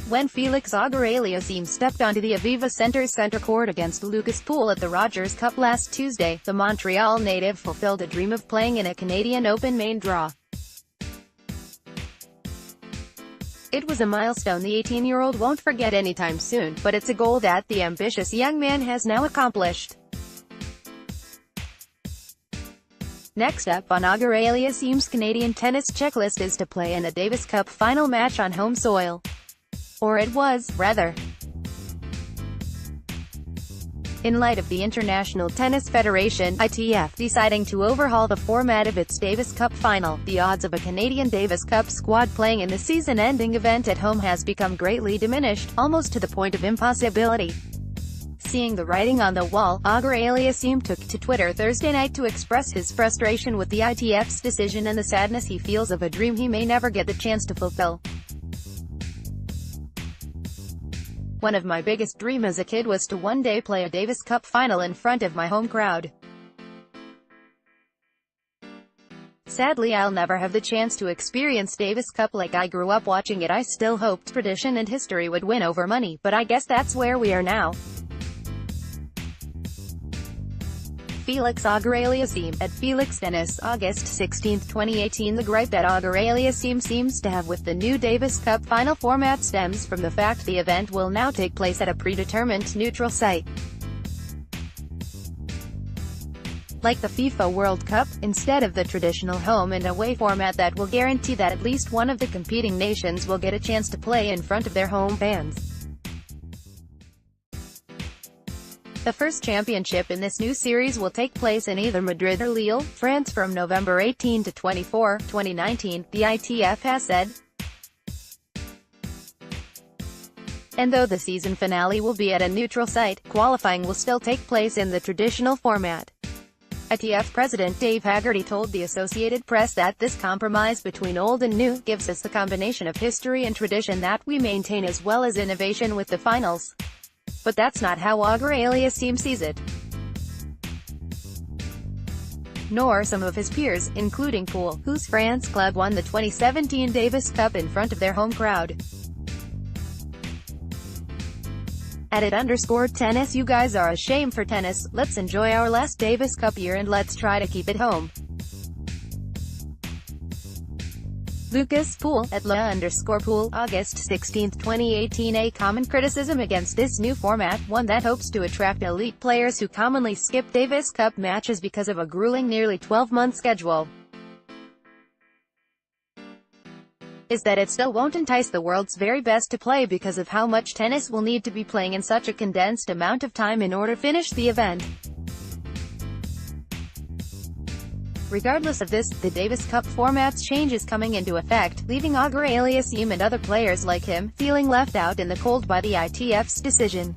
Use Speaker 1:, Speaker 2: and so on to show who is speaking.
Speaker 1: when Felix Auger-Aliassime stepped onto the Aviva Centre's centre court against Lucas Pouille at the Rogers Cup last Tuesday. The Montreal native fulfilled a dream of playing in a Canadian Open main draw. It was a milestone the 18-year-old won't forget anytime soon, but it's a goal that the ambitious young man has now accomplished. Next up on Auger-Aliassime's Canadian tennis checklist is to play in a Davis Cup final match on home soil. Or it was, rather. In light of the International Tennis Federation (ITF) deciding to overhaul the format of its Davis Cup final, the odds of a Canadian Davis Cup squad playing in the season-ending event at home has become greatly diminished, almost to the point of impossibility. Seeing the writing on the wall, Auger-Aliassime took to Twitter Thursday night to express his frustration with the ITF's decision and the sadness he feels of a dream he may never get the chance to fulfill. "One of my biggest dreams as a kid was to one day play a Davis Cup final in front of my home crowd. Sadly, I'll never have the chance to experience Davis Cup like I grew up watching it. I still hoped tradition and history would win over money, but I guess that's where we are now." Felix Auger-Aliassime, at Felix Tennis, August 16, 2018. The gripe that Auger-Aliassime seems to have with the new Davis Cup final format stems from the fact the event will now take place at a predetermined neutral site. Like the FIFA World Cup, instead of the traditional home and away format that will guarantee that at least one of the competing nations will get a chance to play in front of their home fans. The first championship in this new series will take place in either Madrid or Lille, France from November 18 to 24, 2019, the ITF has said. And though the season finale will be at a neutral site, qualifying will still take place in the traditional format. ITF President Dave Haggerty told the Associated Press that this compromise between old and new gives us the combination of history and tradition that we maintain as well as innovation with the finals. But that's not how Auger-Aliassime sees it. Nor some of his peers, including Pouille, whose France club won the 2017 Davis Cup in front of their home crowd. At @_tennis, you guys are a shame for tennis. Let's enjoy our last Davis Cup year and let's try to keep it home. Lucas Pouille, at @_Pouille, August 16, 2018. A common criticism against this new format, one that hopes to attract elite players who commonly skip Davis Cup matches because of a grueling nearly 12-month schedule, is that it still won't entice the world's very best to play because of how much tennis will need to be playing in such a condensed amount of time in order to finish the event. Regardless of this, the Davis Cup format's change is coming into effect, leaving Auger-Aliassime and other players like him feeling left out in the cold by the ITF's decision.